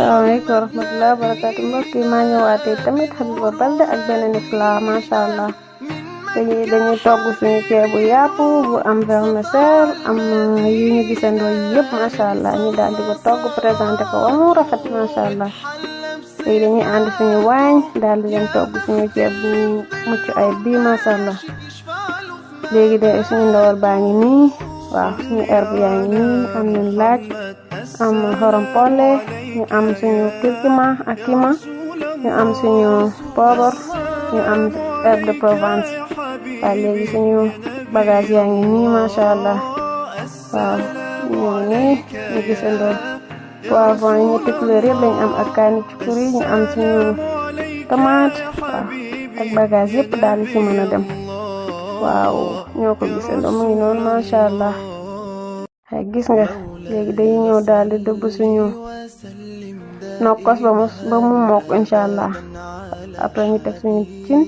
Assalamualaikum warahmatullahi wabarakatuh. Mbokk yi maa ñëwaatee tamit Habiba Baldè ak beneen plat machallah. dañuy togg suñu ceebu yàpp bu am vermicel am yu ñu gisandoo yëpp machallah ñu daal di ko togg présenté ko ba mu rafet machallah. léegi dañuy ànd suñu waañ daal di leen togg suñu ceeb bu mucc ay bi machallah. léegi de suñu ndawal baa ngi nii waaw suñu herbe yaa ngi nii am nañ laaj am xorom pole ñu am suñu curcuma ak kima ñu am suñu poobar ñu am herbe de Provence. waaw léegi suñu bagage yaa ngi nii machallah. waaw ñu ngi nii ñu gisandoo poivron yi ñetti couleur yëpp lañ am ak kaani cukuri ñu am suñu tomate waaw ak bagage yëpp daal ci mën a dem. waaw ñoo ko gisandoo mu ngi noonu machallah. ay gis nga léegi dañuy ñëw daal di dëbb suñu nokkos ba mu mokk inshallah. après ñu teg suñu cin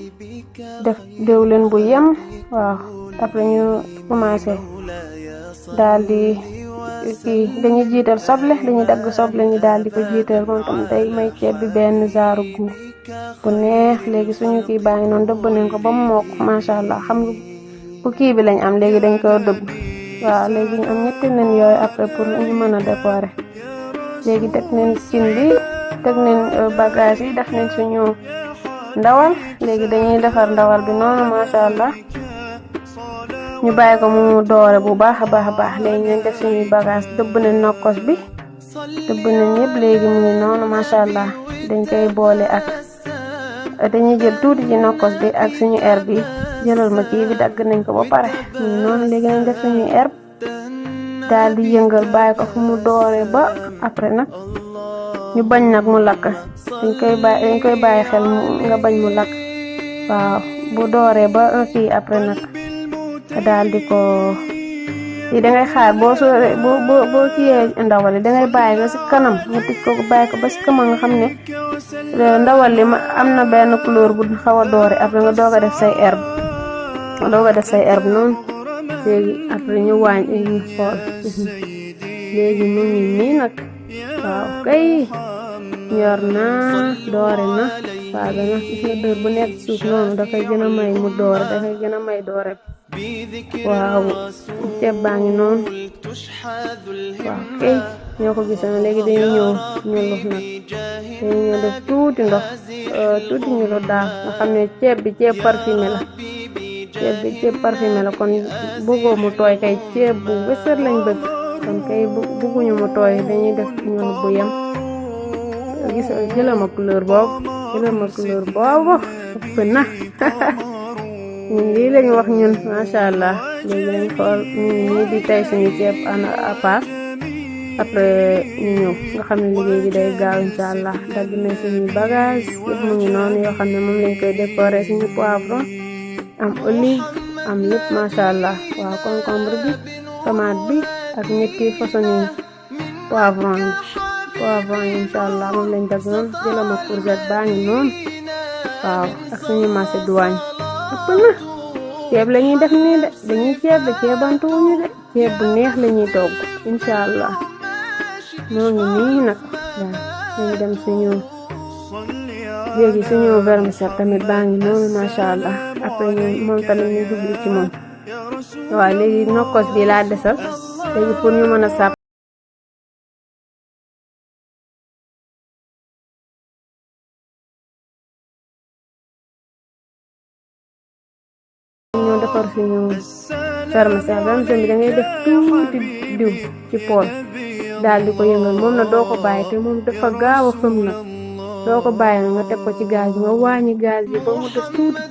def diwlin bu yem waaw après ñu commencé daal di dañuy jiital soble dañuy dagg soble ñu daal di ko jiital moom tam day may ceeb bi benn genre gu bu neex. léegi suñu kii baa ngi noonu dëbb nañ ko ba mu mokk machallah. xam nga bu kii bi lañ am léegi dañ ko dëbb. waaw léegi ñu am ñetti nen yooyu après pour ñu mën a décorer. léegi teg nañ cin bi teg nañ bagage yi def nañ suñu ndawal. léegi dañuy defar ndawal bi noonu machallah ñu bàyyi ko mu doore bu baax a baax. léegi ñu def suñuy bagage dëbb nañ nokkos bi dëbb nañ yëpp léegi mu ngi noonu machallah. dañ koy boole ak dañuy jël tuuti ci nokkos bi ak suñu herbe bi jëlal ma kii bi dagg nañ ko ba pare mu ngi noonu. léegi nañ def suñuy herbe daal di yëngal bàyyi ko fu mu doore ba après nag ñu bañ nag mu lakk. dañ koy bàyyi xel nga bañ mu lakk. waaw bu dooree ba kii après nag daal di ko yi dangay xaar boo kiyee ndawal li dangay bàyyi ba si kanam nga tëj ko bàyyi ko ba si kanam nga xam ne ndawal li am na benn couleur bu xaw a doore après nga doog a def say herbe noonu. léegi après ñu ñu xool léegi mu ngi nii nag. waaw kay ñor na doore na waaw dana gis nga dër bu nekk suuf noonu dafay gën a may mu doore dafay gën a may doore. waaw ceeb baa ngi noonu. waaw kay ñoo ko gisana léegi dañuy ñëw ñulux nag dañuy ñëw def tuuti ndox tuuti ñu lu daal nga xam ne ceeb bi ceeb parfumé la kon bëggoo mu tooy kay ceeb bu wësër lañ bëgg kon kay bëgguñu mu tooy dañuy def ñun bu yem. gis jëlal ma couleur boobu ëpp na ñun lii lañu wax ñun machallah. léegi lañ xool ñu ngi nii di tey suñu ceeb à part après ñu ñëw nga xam ne liggéey bi day gaaw inshallah. dagg nañ suñuy bagage yëpp mu ngi noonu yoo xam ne moom lañ koy décorer suñu poivron am olive am lépp machallah. waaw concombre bi tomate bi ak ñetti façon poivron yi inshallah moom lañ dagg noonu. jëlal ma courgette baa ngi noonu. waaw ak suñu macédoine ëpp na ceeb la ñuy def nii de dañuy ceebantuwuñu de ceeb bu neex la ñuy togg inshallah. moo ngi nii nag waaw dañu dem léegi suñu vermicel tamit baa ngi noonu machallah. après moom tamit ñu jublu ci moom. waaw léegi nokkos bi laa desal léegi pour ñu mën a sàpp ñoo defar suñu vermicel bi da ngay def tuuti diw ci pool daal di ko yëngal moom na doo ko bàyyi te moom dafa gaaw a xëm nag. doo ko bàyyi nga teg ko ci gaz bi nga wàññi gaz bi ba mu def tuuti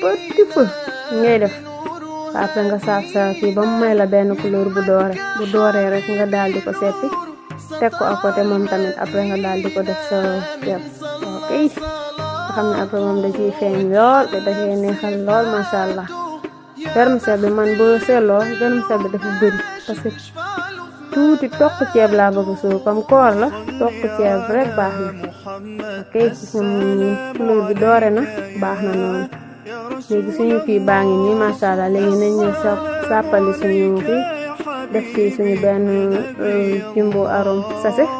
petit feu ngay def. après nga saaf sa kii ba mu may la benn couleur bu dooree rek nga daal di ko seppi teg ko à côté moom tamit après nga daal di ko def sa ceeb. ok nga xam ne après moom da ciy feeñ lool te dafay neexal lool machallah. vermicel bi man boo seetloo vermicel bi dafa bëri parce que tuuti toq ceeb laa bëgg suur comme koor la toq ceeb rek baax na. ok gis nga couleur bi doore na baax na noonu. léegi suñu kii baa ngi nii machallah. léegi nañ ñu sàppali suñu kii def ci suñu benn jumbo arôme sachet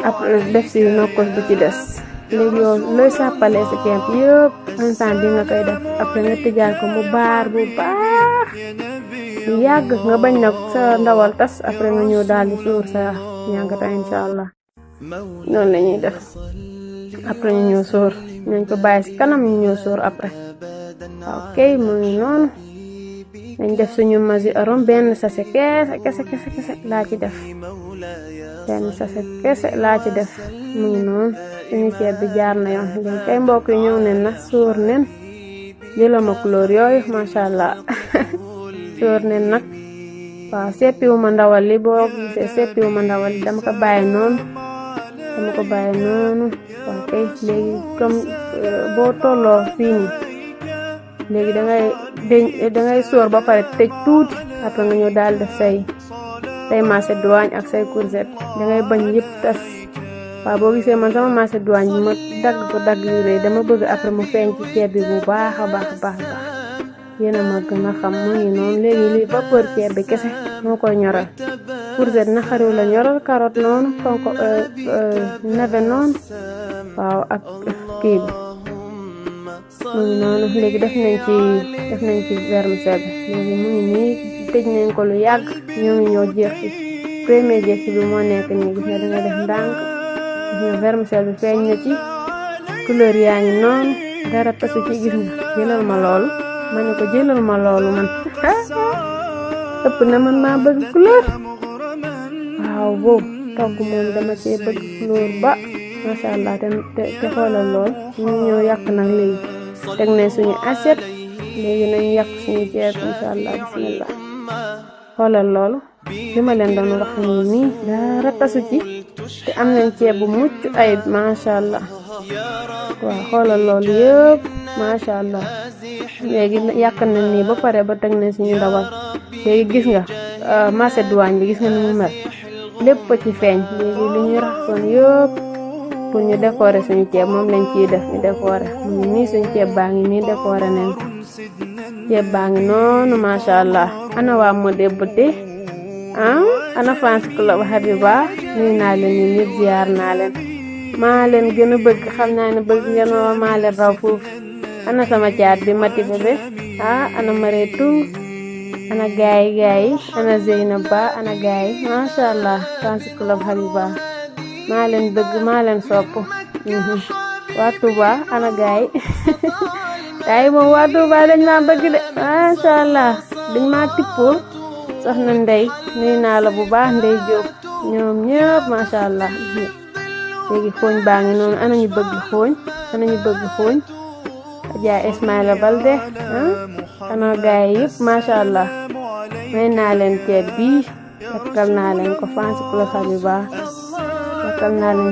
après def si nokkos bu ci des léegi yow looy sàppalee sa ceeb yëpp instant bi nga koy def après nga tëjaat ko mu baar bu baax yàgg nga bañ nag sa ndawal tas après nga ñëw daal di suur sa ñànkata inshallah noonu la ñuy def après ñu ñëw suur nañ ko bàyyi si kanam ñu ñëw suur après ok mu ngi noonu dañ def suñu masi arom benn sachet kese laa ci def benn sachet kese laa ci def mu ngi noonu suñu ceeb bi jaar na yoon léegi kay mbokk yi ñëw nen na suur nen jëlama couleur yooyu mashallah suur nen nag waaw seppiwuma ndawal li boo gisee seppiwuma ndawal li dama ko bàyyi noonu waaw kay léegi comme boo tolloo fii nii léegi dangay soor ba pare tëj tuuti après nga ñëw daal def say macédoine ak say courgette dangay bañ yëpp tas waaw boo gisee man sama macédoine bi ma dagg yu rëy dama bëgg après mu feeñ ci ceeb bi bu baax a baax yéen a ma gën a xam mu ngi noonu léegi lii vapeur ceeb bi kese moo koy ñoral courgette na xariw la ñoral carotte noonu konko neve noonu waaw ak kii bi mu ngi noonu léegi def nañ ci vermicel bi léegi mu ngi nii tëj nañ ko lu yàgg ñoo ngi ñëw jeex ci premier jeex ci bi moo nekk nii gis nga danga def ndànk gis nga vermicel bi feeñ na ci couleur yaa ngi noonu dara tasu ci gis nga jëlal ma loolu ma ne ko jëlal ma loolu man ëpp na man maa bëgg couleur waaw boobu togg moom dama cee bëgg couleur ba mashallah te xoolal lool ñu ñëw yàq nag léegi teg nañ suñu assiette léegi nañu yàq suñu ceeb inshallah bismillah xoolal loolu li ma leen doon wax nii dara tasu ci te am nañ ceeb bu mucc ayib mashallah waaw xoolal loolu yëpp mashallah léegi yàq nañ nii ba pare ba teg nañ suñu ndawal léegi gis nga macédoine bi gis nga ni mu mel lépp ci feeñ léegi li ñu raxasoon yëpp pour ñu décorer suñu ceeb moom lañ ciy def ñu décorer mu ngi nii suñu ceeb baa ngi nii décorer nañ ko ceeb baa ngi noonu mashallah ana waa Modé Beauté ana fans club Habiba nuyu naa leen ñun ñëpp ziar naa leen maa leen gën a bëgg xam naa ne bëgg ngeen ma maa leen raw foofu ana sama caat bi mati bébé ana Mareetu ana gaay ana Zeynaba ana gaay mashallah fans club Habiba maa leen bëgg maa leen sopp waa Touba ana gaay moom waa Touba dañ maa bëgg de mashallah dañ maa tippoo soxna Ndey nuyu naa la bu baax Ndey Jóob ñoom ñëpp mashallah léegi xooñ baa ngi noonu ana ñu bëgg xooñ Adja Ismaïla Baldè ana gaay yëpp mashallah may naa leen ceeb bi yakkal naa leen ko fans club Habiba yakkal naa leen